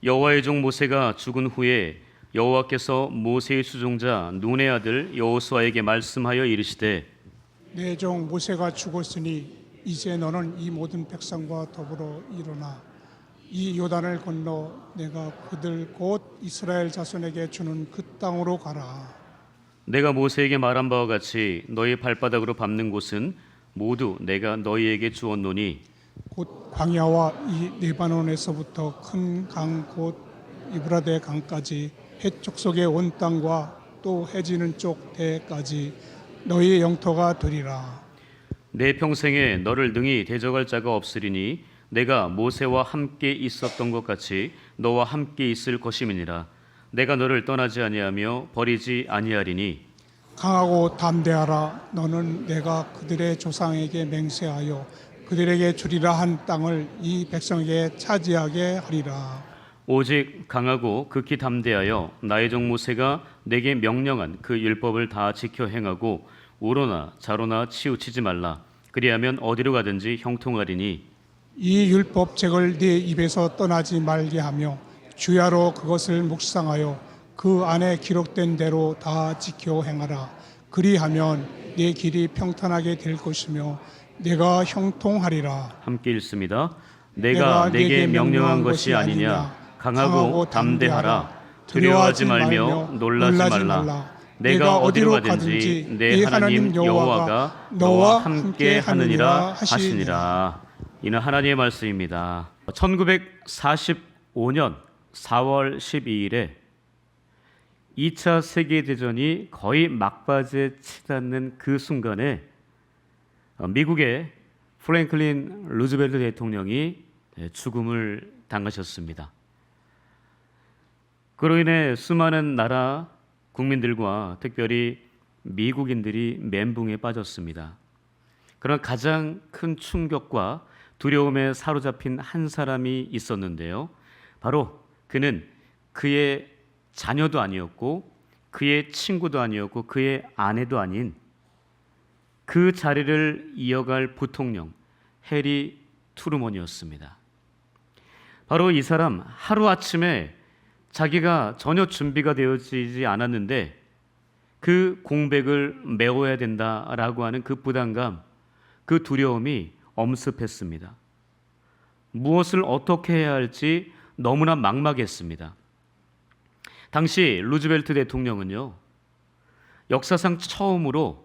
여호와의 종 모세가 죽은 후에 여호와께서 모세의 수종자 눈의 아들 여호수아에게 말씀하여 이르시되 내 종 모세가 죽었으니 이제 너는 이 모든 백성과 더불어 일어나 이 요단을 건너 내가 그들 곧 이스라엘 자손에게 주는 그 땅으로 가라. 내가 모세에게 말한 바와 같이 너희 발바닥으로 밟는 곳은 모두 내가 너희에게 주었노니 곧 광야와 이 레바논에서부터 큰 강 곧 이브라데 강까지 해쪽 속의 온 땅과 또 해지는 쪽 대까지 너희의 영토가 되리라. 내 평생에 너를 능히 대적할 자가 없으리니 내가 모세와 함께 있었던 것 같이 너와 함께 있을 것임이니라. 내가 너를 떠나지 아니하며 버리지 아니하리니 강하고 담대하라. 너는 내가 그들의 조상에게 맹세하여 그들에게 주리라 한 땅을 이 백성에게 차지하게 하리라. 오직 강하고 극히 담대하여 나의 종 모세가 내게 명령한 그 율법을 다 지켜 행하고 우로나 자로나 치우치지 말라. 그리하면 어디로 가든지 형통하리니 이 율법책을 네 입에서 떠나지 말게 하며 주야로 그것을 묵상하여 그 안에 기록된 대로 다 지켜 행하라. 그리하면 네 길이 평탄하게 될 것이며 내가 형통하리라. 함께 읽습니다. 내가 내게 명령한 것이 아니냐. 강하고 담대하라. 두려워하지 말며 놀라지 말라. 내가 어디로 가든지 내 하나님 여호와가 너와 함께 하느니라 하시니라. 이는 하나님의 말씀입니다. 1945년 4월 12일에 2차 세계대전이 거의 막바지에 치닫는 그 순간에 미국의 프랭클린 루즈벨트 대통령이 죽음을 당하셨습니다. 그로 인해 수많은 나라 국민들과 특별히 미국인들이 멘붕에 빠졌습니다. 그런 가장 큰 충격과 두려움에 사로잡힌 한 사람이 있었는데요. 바로 그는 그의 자녀도 아니었고 그의 친구도 아니었고 그의 아내도 아닌 그 자리를 이어갈 부통령 해리 트루먼이었습니다. 바로 이 사람 하루아침에 자기가 전혀 준비가 되어지지 않았는데 그 공백을 메워야 된다라고 하는 그 부담감, 그 두려움이 엄습했습니다. 무엇을 어떻게 해야 할지 너무나 막막했습니다. 당시 루즈벨트 대통령은요, 역사상 처음으로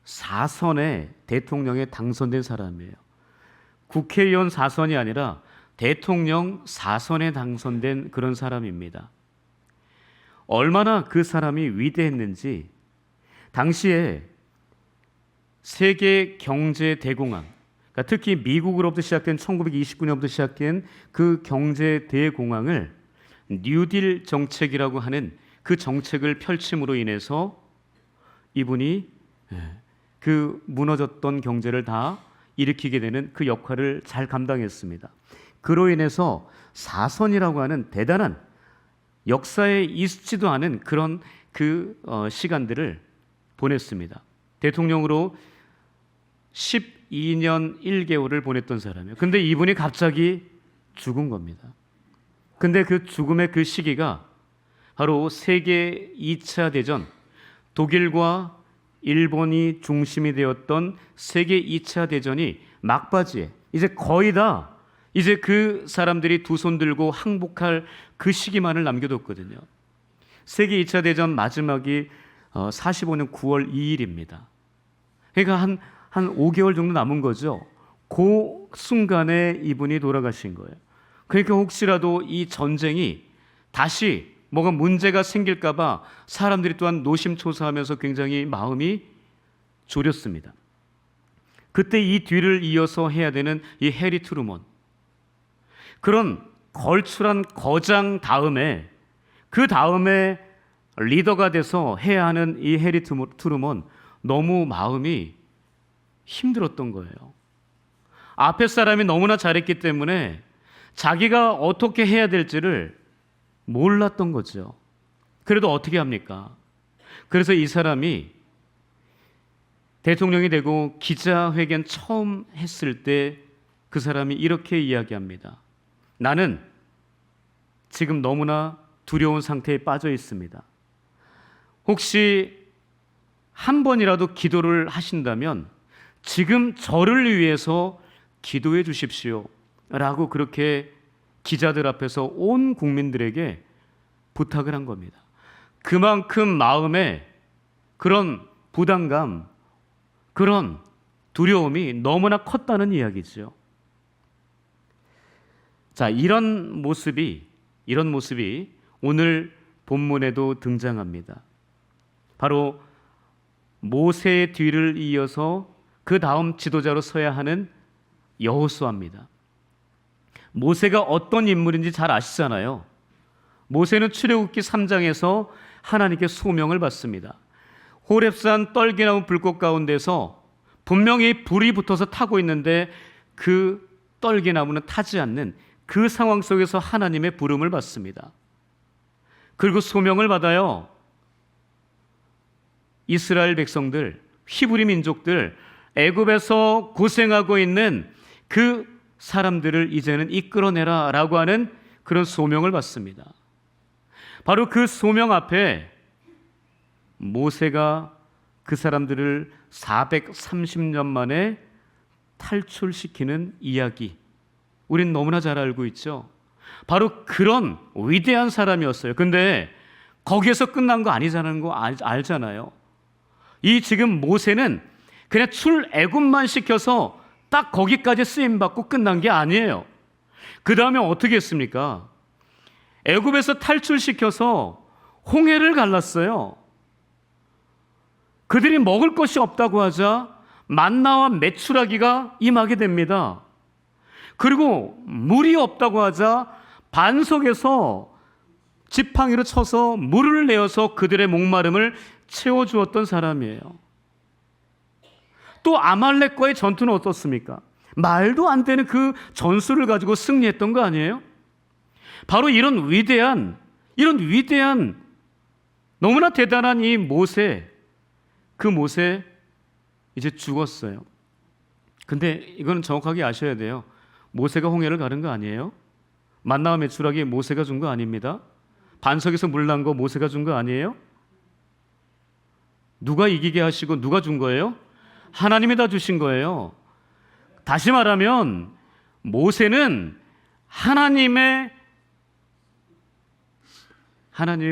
4선의 대통령에 당선된 사람이에요. 국회의원 4선이 아니라 대통령 4선에 당선된 그런 사람입니다. 얼마나 그 사람이 위대했는지 당시에 세계 경제 대공황, 그러니까 특히 미국으로부터 시작된 1929년부터 시작된 그 경제 대공황을 뉴딜 정책이라고 하는 그 정책을 펼침으로 인해서 이분이 그 무너졌던 경제를 다 일으키게 되는 그 역할을 잘 감당했습니다. 그로 인해서 4선이라고 하는 대단한 역사에 있지도 않은 그런 시간들을 보냈습니다. 대통령으로 12년 1개월을 보냈던 사람이에요. 근데 이분이 갑자기 죽은 겁니다. 근데 그 죽음의 그 시기가 바로 세계 2차 대전, 독일과 일본이 중심이 되었던 세계 2차 대전이 막바지에 이제 거의 다 이제 그 사람들이 두 손 들고 항복할 그 시기만을 남겨뒀거든요. 세계 2차 대전 마지막이 45년 9월 2일입니다. 그러니까 한 5개월 정도 남은 거죠. 그 순간에 이분이 돌아가신 거예요. 그러니까 혹시라도 이 전쟁이 다시 뭐가 문제가 생길까 봐 사람들이 또한 노심초사하면서 굉장히 마음이 졸였습니다. 그때 이 뒤를 이어서 해야 되는 이 해리 트루먼, 그런 걸출한 거장 다음에 그 다음에 리더가 돼서 해야 하는 이 해리 트루먼, 너무 마음이 힘들었던 거예요. 앞에 사람이 너무나 잘했기 때문에 자기가 어떻게 해야 될지를 몰랐던 거죠. 그래도 어떻게 합니까? 그래서 이 사람이 대통령이 되고 기자회견 처음 했을 때 그 사람이 이렇게 이야기합니다. 나는 지금 너무나 두려운 상태에 빠져 있습니다. 혹시 한 번이라도 기도를 하신다면 지금 저를 위해서 기도해 주십시오 라고 그렇게 기자들 앞에서 온 국민들에게 부탁을 한 겁니다. 그만큼 마음에 그런 부담감, 그런 두려움이 너무나 컸다는 이야기죠. 자, 이런 모습이 오늘 본문에도 등장합니다. 바로 모세의 뒤를 이어서 그 다음 지도자로 서야 하는 여호수아입니다. 모세가 어떤 인물인지 잘 아시잖아요. 모세는 출애굽기 3장에서 하나님께 소명을 받습니다. 호렙산 떨기나무 불꽃 가운데서 분명히 불이 붙어서 타고 있는데 그 떨기나무는 타지 않는 그 상황 속에서 하나님의 부름을 받습니다. 그리고 소명을 받아요. 이스라엘 백성들, 히브리 민족들, 애굽에서 고생하고 있는 그 사람들을 이제는 이끌어내라 라고 하는 그런 소명을 받습니다. 바로 그 소명 앞에 모세가 그 사람들을 430년 만에 탈출시키는 이야기, 우린 너무나 잘 알고 있죠. 바로 그런 위대한 사람이었어요. 근데 거기에서 끝난 거 아니자는 거 알잖아요. 이 지금 모세는 그냥 출애굽만 시켜서 딱 거기까지 쓰임받고 끝난 게 아니에요. 그 다음에 어떻게 했습니까? 애굽에서 탈출시켜서 홍해를 갈랐어요. 그들이 먹을 것이 없다고 하자 만나와 메추라기가 임하게 됩니다. 그리고 물이 없다고 하자 반석에서 지팡이로 쳐서 물을 내어서 그들의 목마름을 채워주었던 사람이에요. 또 아말렉과의 전투는 어떻습니까? 말도 안 되는 그 전술을 가지고 승리했던 거 아니에요? 바로 이런 위대한 너무나 대단한 이 모세, 그 모세 이제 죽었어요. 근데 이거는 정확하게 아셔야 돼요. 모세가 홍해를 가른 거 아니에요? 만나와 메추라기 모세가 준 거 아닙니다. 반석에서 물 난 거 모세가 준 거 아니에요? 누가 이기게 하시고 누가 준 거예요? 하나님이 다 주신 거예요. 다시 말하면 모세는 하나님이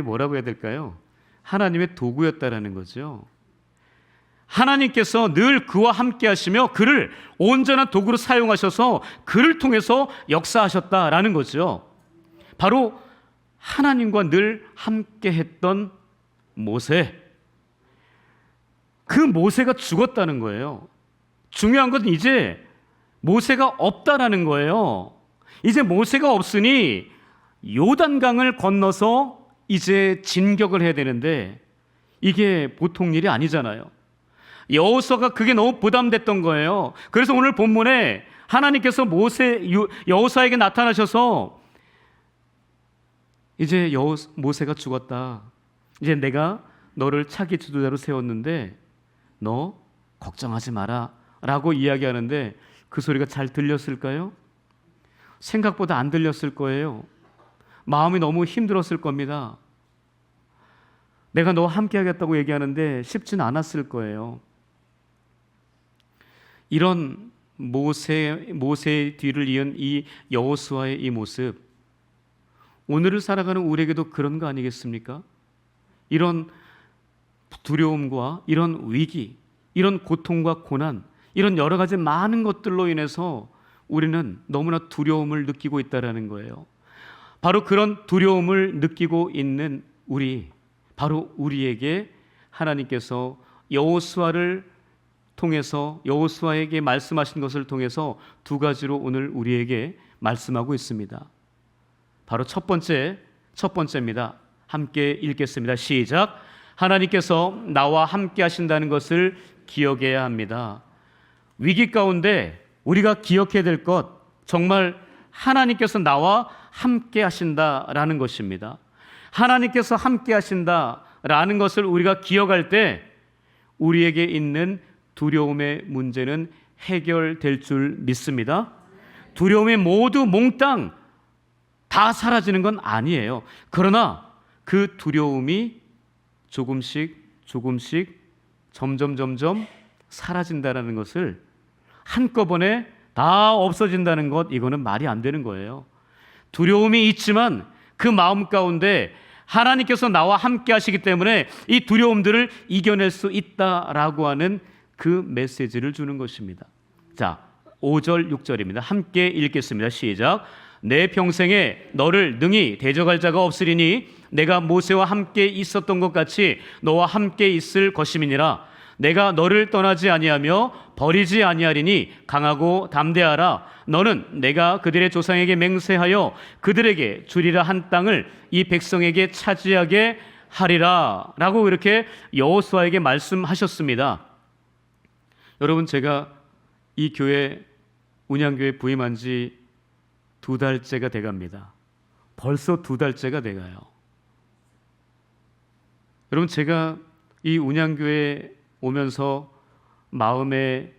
뭐라고 해야 될까요? 하나님의 도구였다라는 거죠. 하나님께서 늘 그와 함께 하시며 그를 온전한 도구로 사용하셔서 그를 통해서 역사하셨다라는 거죠. 바로 하나님과 늘 함께 했던 모세, 그 모세가 죽었다는 거예요. 중요한 건 이제 모세가 없다라는 거예요. 이제 모세가 없으니 요단강을 건너서 이제 진격을 해야 되는데 이게 보통 일이 아니잖아요. 여호수아가 그게 너무 부담됐던 거예요. 그래서 오늘 본문에 하나님께서 여호수아에게 나타나셔서 이제 모세가 죽었다. 이제 내가 너를 차기 지도자로 세웠는데 너 걱정하지 마라 라고 이야기하는데 그 소리가 잘 들렸을까요? 생각보다 안 들렸을 거예요. 마음이 너무 힘들었을 겁니다. 내가 너와 함께 하겠다고 얘기하는데 쉽지는 않았을 거예요. 이런 모세의 뒤를 이은 이 여호수아의 이 모습, 오늘을 살아가는 우리에게도 그런 거 아니겠습니까? 이런 두려움과 이런 위기, 이런 고통과 고난, 이런 여러 가지 많은 것들로 인해서 우리는 너무나 두려움을 느끼고 있다는 거예요. 바로 그런 두려움을 느끼고 있는 바로 우리에게 하나님께서 여호수아를 통해서 여호수아에게 말씀하신 것을 통해서 두 가지로 오늘 우리에게 말씀하고 있습니다. 바로 첫 번째입니다. 함께 읽겠습니다. 시작. 하나님께서 나와 함께 하신다는 것을 기억해야 합니다. 위기 가운데 우리가 기억해야 될 것, 정말 하나님께서 나와 함께 하신다라는 것입니다. 하나님께서 함께 하신다라는 것을 우리가 기억할 때 우리에게 있는 두려움의 문제는 해결될 줄 믿습니다. 두려움이 모두 몽땅 다 사라지는 건 아니에요. 그러나 그 두려움이 조금씩 점점 사라진다는 것을, 한꺼번에 다 없어진다는 것, 이거는 말이 안 되는 거예요. 두려움이 있지만 그 마음 가운데 하나님께서 나와 함께 하시기 때문에 이 두려움들을 이겨낼 수 있다라고 하는 그 메시지를 주는 것입니다. 자, 5절 6절입니다. 함께 읽겠습니다. 시작. 내 평생에 너를 능히 대적할 자가 없으리니 내가 모세와 함께 있었던 것 같이 너와 함께 있을 것임이니라. 내가 너를 떠나지 아니하며 버리지 아니하리니 강하고 담대하라. 너는 내가 그들의 조상에게 맹세하여 그들에게 주리라 한 땅을 이 백성에게 차지하게 하리라 라고 이렇게 여호수아에게 말씀하셨습니다. 여러분, 제가 이 교회, 운양교회 부임한 지 2달째가 돼갑니다. 벌써 2달째가 돼가요. 여러분, 제가 이 운양교회 오면서 마음에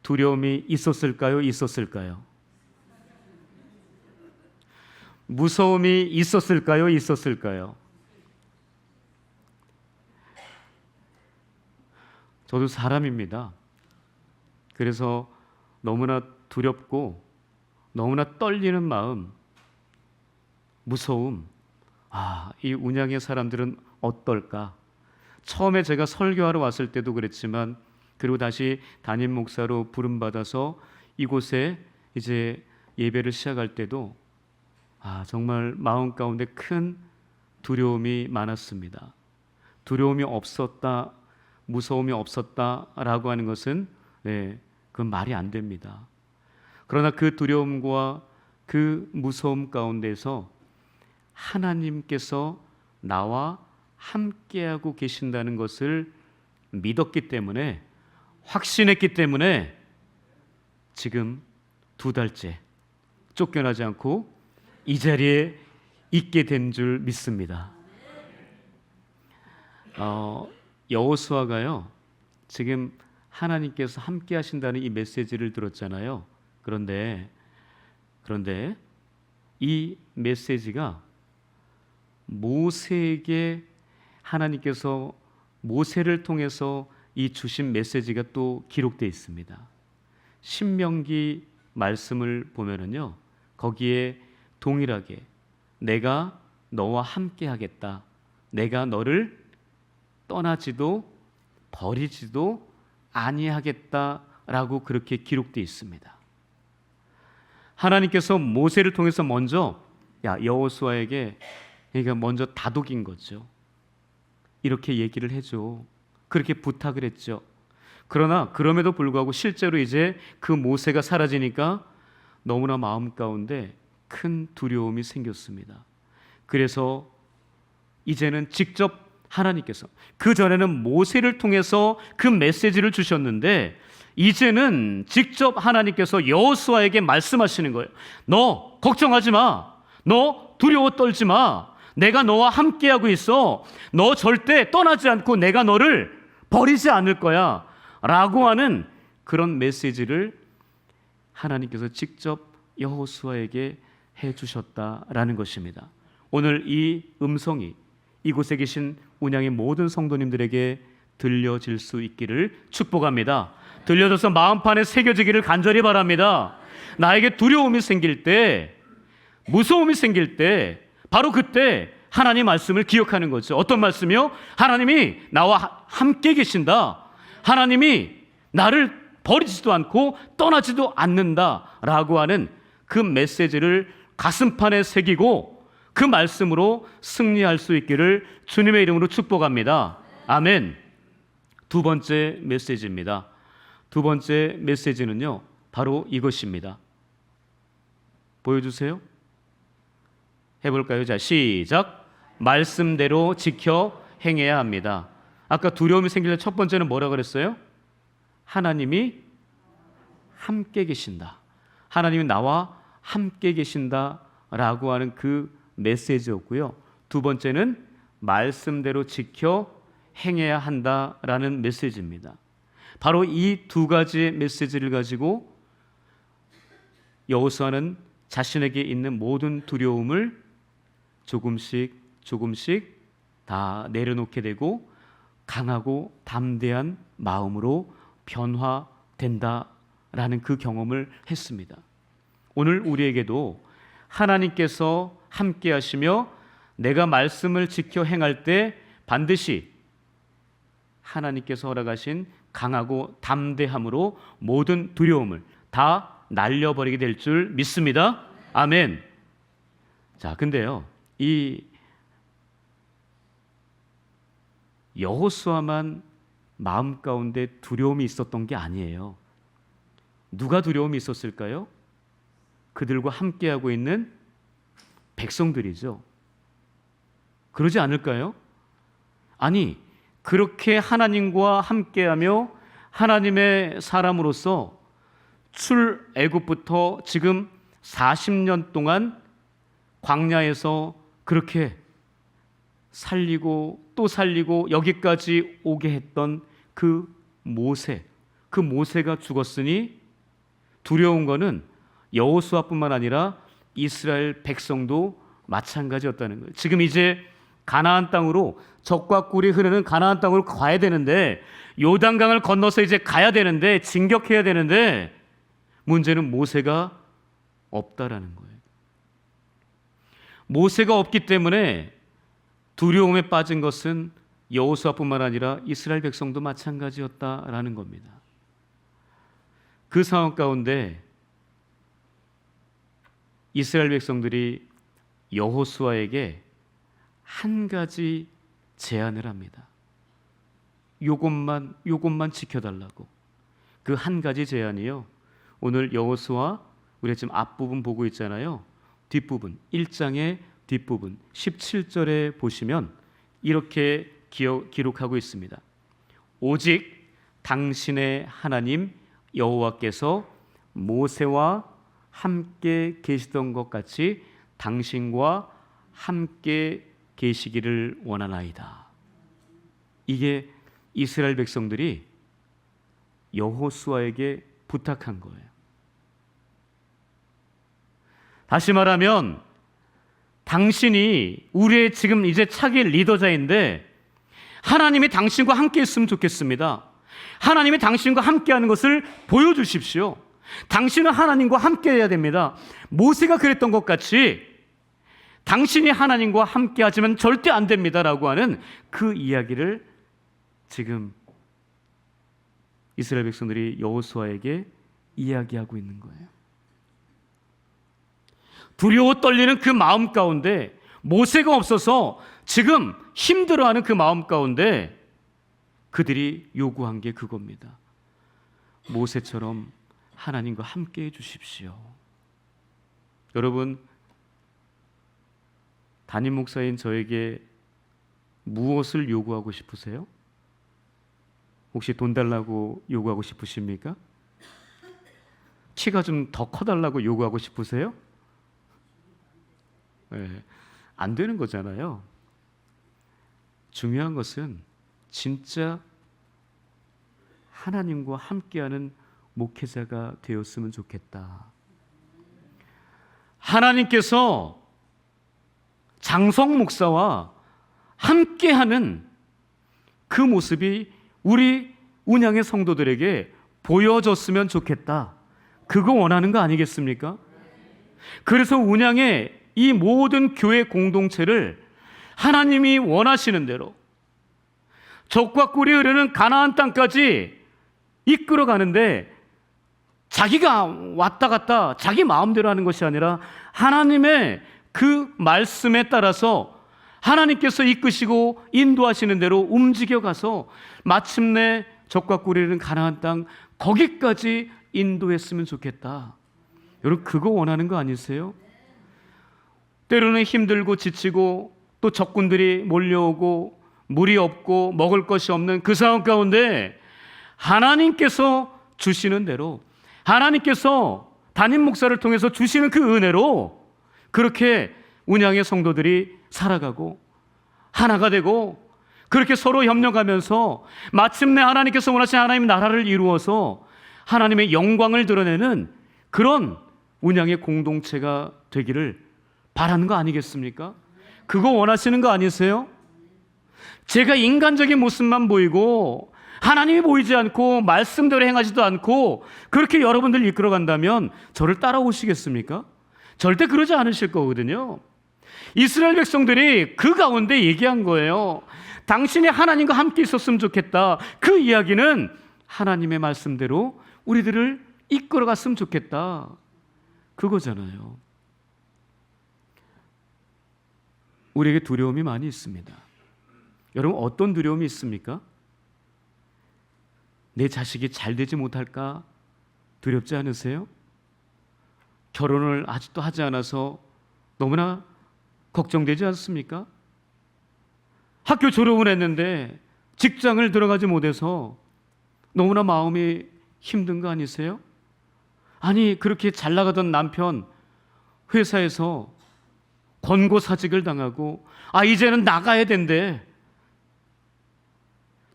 두려움이 있었을까요? 있었을까요? 무서움이 있었을까요? 있었을까요? 저도 사람입니다. 그래서 너무나 두렵고 너무나 떨리는 마음, 무서움, 이 운양의 사람들은 어떨까? 처음에 제가 설교하러 왔을 때도 그랬지만, 그리고 다시 담임 목사로 부름받아서 이곳에 이제 예배를 시작할 때도 정말 마음 가운데 큰 두려움이 많았습니다. 두려움이 없었다, 무서움이 없었다라고 하는 것은 그건 말이 안 됩니다. 그러나 그 두려움과 그 무서움 가운데서 하나님께서 나와 함께하고 계신다는 것을 믿었기 때문에, 확신했기 때문에 지금 2달째 쫓겨나지 않고 이 자리에 있게 된 줄 믿습니다. 여호수아가요, 지금 하나님께서 함께 하신다는 이 메시지를 들었잖아요. 그런데 이 메시지가 모세에게 하나님께서 모세를 통해서 이 주신 메시지가 또 기록되어 있습니다. 신명기 말씀을 보면은요, 거기에 동일하게 내가 너와 함께 하겠다, 내가 너를 떠나지도 버리지도 아니하겠다라고 그렇게 기록되어 있습니다. 하나님께서 모세를 통해서 먼저 여호수아에게, 그러니까 먼저 다독인 거죠. 이렇게 얘기를 해줘, 그렇게 부탁을 했죠. 그러나 그럼에도 불구하고 실제로 이제 그 모세가 사라지니까 너무나 마음 가운데 큰 두려움이 생겼습니다. 그래서 이제는 직접 하나님께서, 그 전에는 모세를 통해서 그 메시지를 주셨는데 이제는 직접 하나님께서 여호수아에게 말씀하시는 거예요. 너 걱정하지 마, 너 두려워 떨지 마, 내가 너와 함께하고 있어, 너 절대 떠나지 않고 내가 너를 버리지 않을 거야 라고 하는 그런 메시지를 하나님께서 직접 여호수아에게 해주셨다라는 것입니다. 오늘 이 음성이 이곳에 계신 운양의 모든 성도님들에게 들려질 수 있기를 축복합니다. 들려져서 마음판에 새겨지기를 간절히 바랍니다. 나에게 두려움이 생길 때, 무서움이 생길 때, 바로 그때 하나님 말씀을 기억하는 거죠. 어떤 말씀이요? 하나님이 나와 함께 계신다, 하나님이 나를 버리지도 않고 떠나지도 않는다라고 하는 그 메시지를 가슴판에 새기고 그 말씀으로 승리할 수 있기를 주님의 이름으로 축복합니다. 아멘. 2번째 메시지입니다. 2번째 메시지는요, 바로 이것입니다. 보여주세요. 해볼까요? 자, 시작. 말씀대로 지켜 행해야 합니다. 아까 두려움이 생길 때 첫 번째는 뭐라 그랬어요? 하나님이 함께 계신다, 하나님이 나와 함께 계신다라고 하는 그 메시지였고요. 2번째는 말씀대로 지켜 행해야 한다라는 메시지입니다. 바로 이 2가지의 메시지를 가지고 여호수아는 자신에게 있는 모든 두려움을 조금씩 다 내려놓게 되고 강하고 담대한 마음으로 변화된다라는 그 경험을 했습니다. 오늘 우리에게도 하나님께서 함께 하시며 내가 말씀을 지켜 행할 때 반드시 하나님께서 허락하신 강하고 담대함으로 모든 두려움을 다 날려버리게 될 줄 믿습니다. 아멘. 자, 근데요, 이 여호수아만 마음 가운데 두려움이 있었던 게 아니에요. 누가 두려움이 있었을까요? 그들과 함께하고 있는 백성들이죠. 그러지 않을까요? 아니, 그렇게 하나님과 함께하며 하나님의 사람으로서 출애굽부터 지금 40년 동안 광야에서 그렇게 살리고 또 살리고 여기까지 오게 했던 그 모세가 죽었으니 두려운 거는 여호수아뿐만 아니라 이스라엘 백성도 마찬가지였다는 거예요. 지금 이제 가나안 땅으로, 적과 꿀이 흐르는 가나안 땅으로 가야 되는데, 요단강을 건너서 이제 가야 되는데, 진격해야 되는데, 문제는 모세가 없다라는 거예요. 모세가 없기 때문에 두려움에 빠진 것은 여호수아뿐만 아니라 이스라엘 백성도 마찬가지였다라는 겁니다. 그 상황 가운데 이스라엘 백성들이 여호수아에게 한 가지 제안을 합니다. 요것만 지켜달라고. 그 한 가지 제안이요, 오늘 여호수아 우리가 지금 앞부분 보고 있잖아요. 뒷부분 1장의 뒷부분 17절에 보시면 이렇게 기록하고 있습니다. 오직 당신의 하나님 여호와께서 모세와 함께 계시던 것 같이 당신과 함께 계시기를 원하나이다. 이게 이스라엘 백성들이 여호수아에게 부탁한 거예요. 다시 말하면 당신이 우리의 지금 이제 차기 리더자인데 하나님이 당신과 함께 했으면 좋겠습니다. 하나님이 당신과 함께하는 것을 보여주십시오. 당신은 하나님과 함께해야 됩니다. 모세가 그랬던 것 같이 당신이 하나님과 함께하지만 절대 안 됩니다라고 하는 그 이야기를 지금 이스라엘 백성들이 여호수아에게 이야기하고 있는 거예요. 두려워 떨리는 그 마음 가운데, 모세가 없어서 지금 힘들어하는 그 마음 가운데 그들이 요구한 게 그겁니다. 모세처럼 하나님과 함께 해주십시오. 여러분, 담임 목사인 저에게 무엇을 요구하고 싶으세요? 혹시 돈 달라고 요구하고 싶으십니까? 키가 좀 더 커달라고 요구하고 싶으세요? 네, 안 되는 거잖아요. 중요한 것은 진짜 하나님과 함께하는 목회자가 되었으면 좋겠다. 하나님께서 장성 목사와 함께하는 그 모습이 우리 운양의 성도들에게 보여졌으면 좋겠다. 그거 원하는 거 아니겠습니까? 그래서 운양의 이 모든 교회 공동체를 하나님이 원하시는 대로 적과 꿀이 흐르는 가나안 땅까지 이끌어 가는데, 자기가 왔다 갔다 자기 마음대로 하는 것이 아니라 하나님의 그 말씀에 따라서 하나님께서 이끄시고 인도하시는 대로 움직여가서 마침내 적과 꿀이 흐르는 가나안 땅 거기까지 인도했으면 좋겠다. 여러분, 그거 원하는 거 아니세요? 때로는 힘들고 지치고 또 적군들이 몰려오고 물이 없고 먹을 것이 없는 그 상황 가운데 하나님께서 주시는 대로, 하나님께서 담임 목사를 통해서 주시는 그 은혜로 그렇게 운양의 성도들이 살아가고 하나가 되고 그렇게 서로 협력하면서 마침내 하나님께서 원하신 하나님의 나라를 이루어서 하나님의 영광을 드러내는 그런 운양의 공동체가 되기를 바라는 거 아니겠습니까? 그거 원하시는 거 아니세요? 제가 인간적인 모습만 보이고 하나님이 보이지 않고 말씀대로 행하지도 않고 그렇게 여러분들 이끌어 간다면 저를 따라오시겠습니까? 절대 그러지 않으실 거거든요. 이스라엘 백성들이 그 가운데 얘기한 거예요. 당신이 하나님과 함께 있었으면 좋겠다. 그 이야기는 하나님의 말씀대로 우리들을 이끌어 갔으면 좋겠다. 그거잖아요. 우리에게 두려움이 많이 있습니다. 여러분, 어떤 두려움이 있습니까? 내 자식이 잘 되지 못할까 두렵지 않으세요? 결혼을 아직도 하지 않아서 너무나 걱정되지 않습니까? 학교 졸업을 했는데 직장을 들어가지 못해서 너무나 마음이 힘든 거 아니세요? 아니, 그렇게 잘 나가던 남편 회사에서 권고사직을 당하고 이제는 나가야 된대.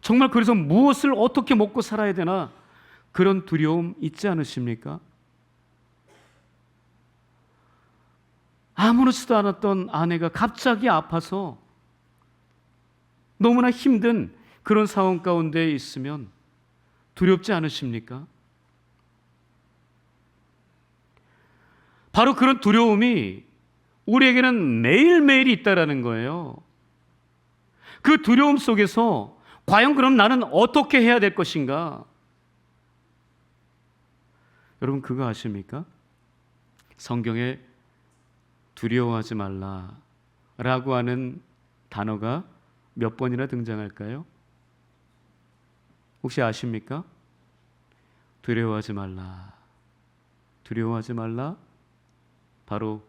정말 그래서 무엇을 어떻게 먹고 살아야 되나 그런 두려움 있지 않으십니까? 아무렇지도 않았던 아내가 갑자기 아파서 너무나 힘든 그런 상황 가운데 있으면 두렵지 않으십니까? 바로 그런 두려움이 우리에게는 매일매일 있다라는 거예요. 그 두려움 속에서 과연 그럼 나는 어떻게 해야 될 것인가? 여러분, 그거 아십니까? 성경에 두려워하지 말라라고 하는 단어가 몇 번이나 등장할까요? 혹시 아십니까? 두려워하지 말라. 두려워하지 말라. 바로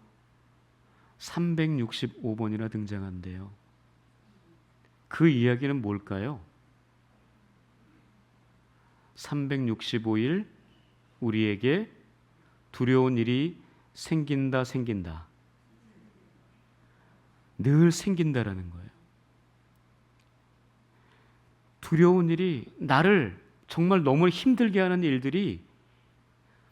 365번이나 등장한대요. 그 이야기는 뭘까요? 365일 우리에게 두려운 일이 생긴다. 늘 생긴다라는 거예요. 두려운 일이, 나를 정말 너무 힘들게 하는 일들이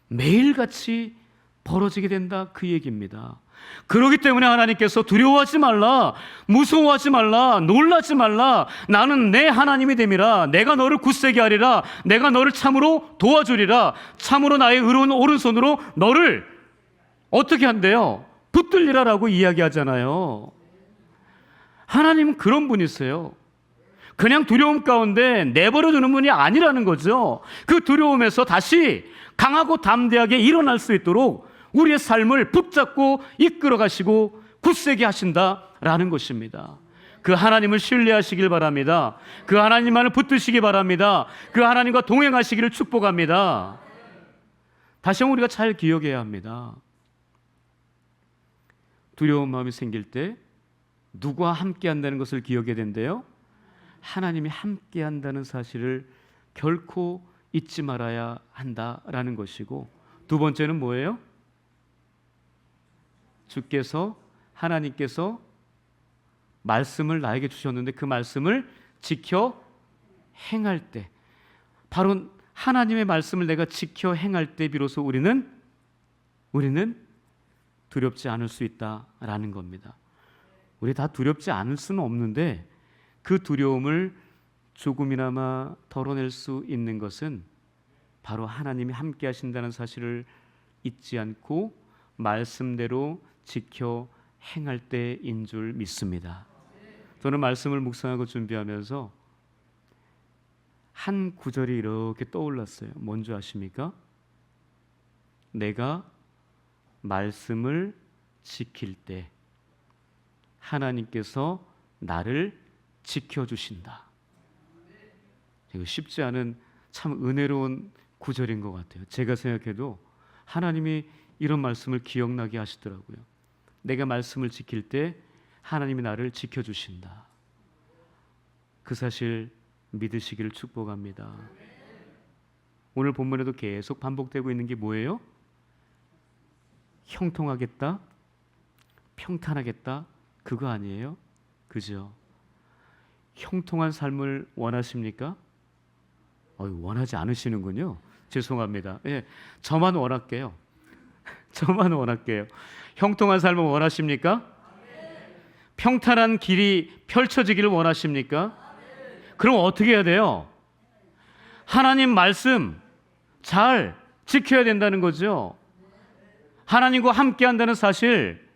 매일같이 벌어지게 된다, 그 얘기입니다. 그렇기 때문에 하나님께서 두려워하지 말라, 무서워하지 말라, 놀라지 말라, 나는 내 하나님이 됨이라, 내가 너를 굳세게 하리라, 내가 너를 참으로 도와주리라, 참으로 나의 의로운 오른손으로 너를 어떻게 한대요? 붙들리라 라고 이야기하잖아요. 하나님은 그런 분이세요. 그냥 두려움 가운데 내버려 두는 분이 아니라는 거죠. 그 두려움에서 다시 강하고 담대하게 일어날 수 있도록 우리의 삶을 붙잡고 이끌어 가시고 굳세게 하신다라는 것입니다. 그 하나님을 신뢰하시길 바랍니다. 그 하나님만을 붙드시기 바랍니다. 그 하나님과 동행하시기를 축복합니다. 다시 한번 우리가 잘 기억해야 합니다. 두려운 마음이 생길 때 누구와 함께 한다는 것을 기억해야 된대요. 하나님이 함께 한다는 사실을 결코 잊지 말아야 한다라는 것이고, 두 번째는 뭐예요? 주께서, 하나님께서 말씀을 나에게 주셨는데 그 말씀을 지켜 행할 때, 바로 하나님의 말씀을 내가 지켜 행할 때 비로소 우리는 두렵지 않을 수 있다라는 겁니다. 우리 다 두렵지 않을 수는 없는데 그 두려움을 조금이나마 덜어낼 수 있는 것은 바로 하나님이 함께 하신다는 사실을 잊지 않고 말씀대로 지켜 행할 때인 줄 믿습니다. 저는 말씀을 묵상하고 준비하면서 한 구절이 이렇게 떠올랐어요. 뭔지 아십니까? 내가 말씀을 지킬 때 하나님께서 나를 지켜주신다. 이거 쉽지 않은 참 은혜로운 구절인 것 같아요. 제가 생각해도 하나님이 이런 말씀을 기억나게 하시더라고요. 내가 말씀을 지킬 때 하나님이 나를 지켜주신다. 그 사실 믿으시기를 축복합니다. 오늘 본문에도 계속 반복되고 있는 게 뭐예요? 형통하겠다, 평탄하겠다, 그거 아니에요? 그죠? 형통한 삶을 원하십니까? 원하지 않으시는군요. 죄송합니다. 예, 저만 원할게요. 저만 원할게요. 형통한 삶을 원하십니까? 평탄한 길이 펼쳐지기를 원하십니까? 그럼 어떻게 해야 돼요? 하나님 말씀 잘 지켜야 된다는 거죠. 하나님과 함께 한다는 사실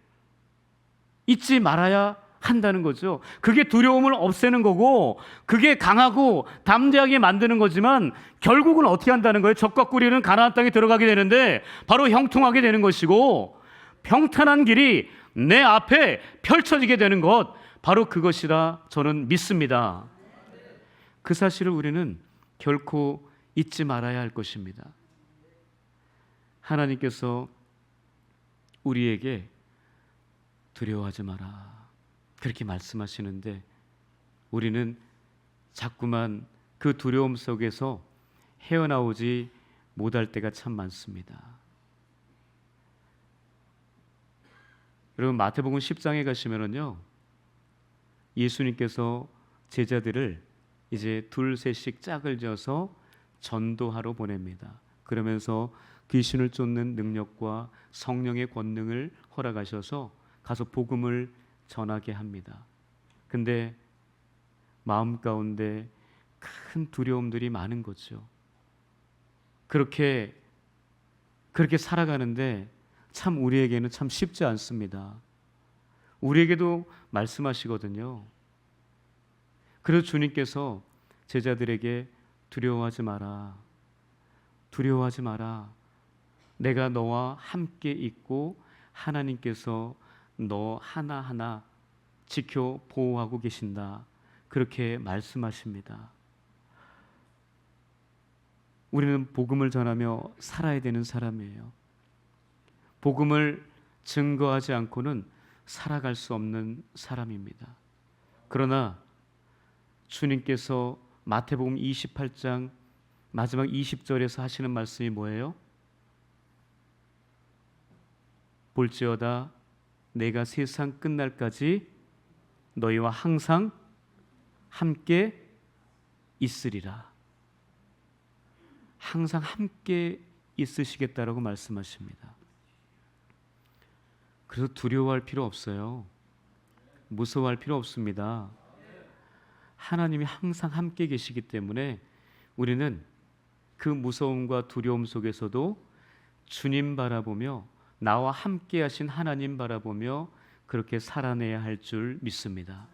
잊지 말아야 한다는 거죠. 그게 두려움을 없애는 거고, 그게 강하고 담대하게 만드는 거지만 결국은 어떻게 한다는 거예요? 적과 꿀이는 가나안 땅에 들어가게 되는데 바로 형통하게 되는 것이고, 평탄한 길이 내 앞에 펼쳐지게 되는 것, 바로 그것이라 저는 믿습니다. 그 사실을 우리는 결코 잊지 말아야 할 것입니다. 하나님께서 우리에게 두려워하지 마라 그렇게 말씀하시는데, 우리는 자꾸만 그 두려움 속에서 헤어나오지 못할 때가 참 많습니다. 여러분, 마태복음 10장에 가시면은요, 예수님께서 제자들을 이제 둘 셋씩 짝을 지어서 전도하러 보냅니다. 그러면서 귀신을 쫓는 능력과 성령의 권능을 허락하셔서 가서 복음을 전하게 합니다. 근데 마음 가운데 큰 두려움들이 많은 거죠. 그렇게 살아가는데 참 우리에게는 참 쉽지 않습니다. 우리에게도 말씀하시거든요. 그래서 주님께서 제자들에게 두려워하지 마라. 두려워하지 마라. 내가 너와 함께 있고 하나님께서 너 하나하나 지켜 보호하고 계신다. 그렇게 말씀하십니다. 우리는 복음을 전하며 살아야 되는 사람이에요. 복음을 증거하지 않고는 살아갈 수 없는 사람입니다. 그러나 주님께서 마태복음 28장 마지막 20절에서 하시는 말씀이 뭐예요? 볼지어다 내가 세상 끝날까지 너희와 항상 함께 있으리라. 항상 함께 있으시겠다라고 말씀하십니다. 그래서 두려워할 필요 없어요. 무서워할 필요 없습니다. 하나님이 항상 함께 계시기 때문에 우리는 그 무서움과 두려움 속에서도 주님 바라보며, 나와 함께 하신 하나님 바라보며 그렇게 살아내야 할 줄 믿습니다.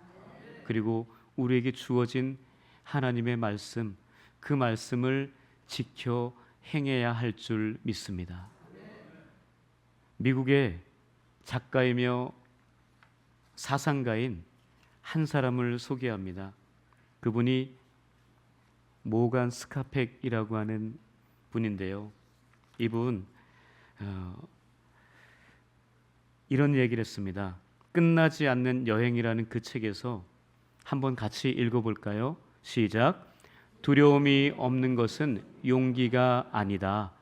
그리고 우리에게 주어진 하나님의 말씀, 그 말씀을 지켜 행해야 할 줄 믿습니다. 미국의 작가이며 사상가인 한 사람을 소개합니다. 그분이 모간 스카펙이라고 하는 분인데요. 이분 이런 얘기를 했습니다. 끝나지 않는 여행이라는 그 책에서 한번 같이 읽어볼까요? 시작. 두려움이 없는 것은 용기가 아니다.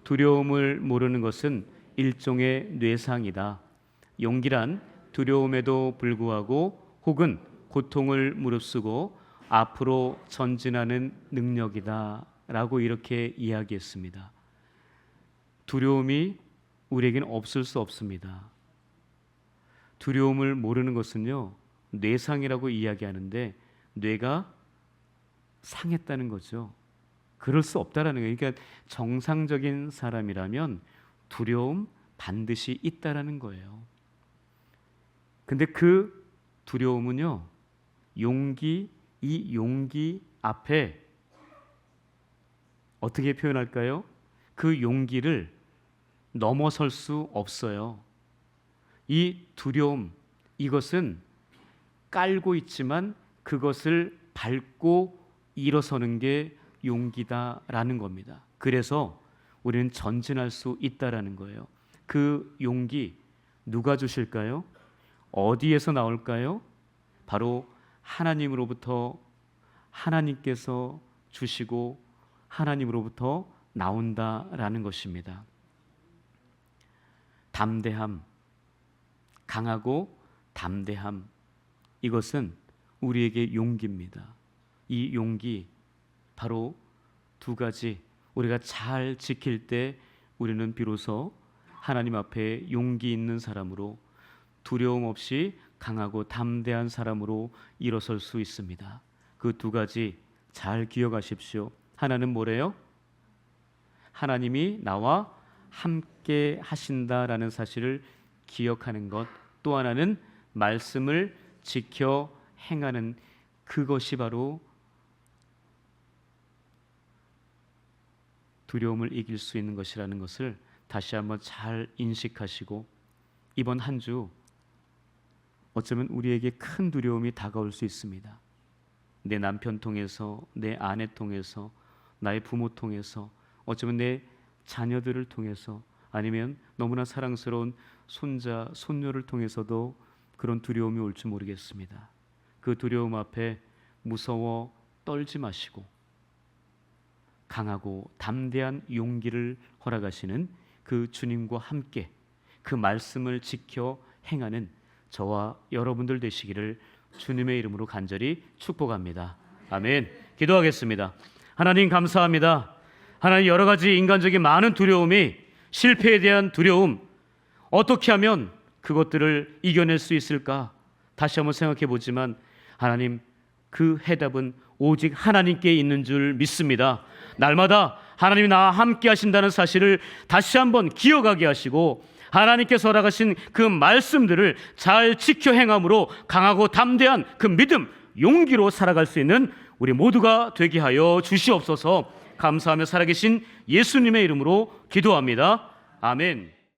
두려움을 모르는 것은 일종의 뇌상이다. 용기란 두려움에도 불구하고 혹은 고통을 무릅쓰고 앞으로 전진하는 능력이다 라고 이렇게 이야기했습니다. 두려움이 우리에게는 없을 수 없습니다. 두려움을 모르는 것은요, 뇌상이라고 이야기하는데 뇌가 상했다는 거죠. 그럴 수 없다라는 거예요. 그러니까 정상적인 사람이라면 두려움 반드시 있다라는 거예요. 근데 그 두려움은요, 이 용기 앞에 어떻게 표현할까요? 그 용기를 넘어설 수 없어요. 이 두려움, 이것은 깔고 있지만 그것을 밟고 일어서는 게 용기다라는 겁니다. 그래서 우리는 전진할 수 있다라는 거예요. 그 용기 누가 주실까요? 어디에서 나올까요? 바로 하나님으로부터, 하나님께서 주시고 하나님으로부터 나온다라는 것입니다. 담대함, 강하고 담대함, 이것은 우리에게 용기입니다. 이 용기 바로 두 가지, 우리가 잘 지킬 때 우리는 비로소 하나님 앞에 용기 있는 사람으로 두려움 없이 강하고 담대한 사람으로 일어설 수 있습니다. 그 두 가지 잘 기억하십시오. 하나는 뭐래요? 하나님이 나와 함께 하신다라는 사실을 기억하는 것. 또 하나는 말씀을 지켜 행하는 그것이 바로 두려움을 이길 수 있는 것이라는 것을 다시 한번 잘 인식하시고, 이번 한 주 어쩌면 우리에게 큰 두려움이 다가올 수 있습니다. 내 남편 통해서, 내 아내 통해서, 나의 부모 통해서, 어쩌면 내 자녀들을 통해서, 아니면 너무나 사랑스러운 손자, 손녀를 통해서도 그런 두려움이 올지 모르겠습니다. 그 두려움 앞에 무서워 떨지 마시고 강하고 담대한 용기를 허락하시는 그 주님과 함께 그 말씀을 지켜 행하는 저와 여러분들 되시기를 주님의 이름으로 간절히 축복합니다. 아멘. 기도하겠습니다. 하나님 감사합니다. 하나님, 여러 가지 인간적인 많은 두려움이, 실패에 대한 두려움, 어떻게 하면 그것들을 이겨낼 수 있을까 다시 한번 생각해 보지만, 하나님, 그 해답은 오직 하나님께 있는 줄 믿습니다. 날마다 하나님이 나와 함께 하신다는 사실을 다시 한번 기억하게 하시고, 하나님께서 허락하신 그 말씀들을 잘 지켜 행함으로 강하고 담대한 그 믿음, 용기로 살아갈 수 있는 우리 모두가 되게 하여 주시옵소서. 감사하며 살아계신 예수님의 이름으로 기도합니다. 아멘.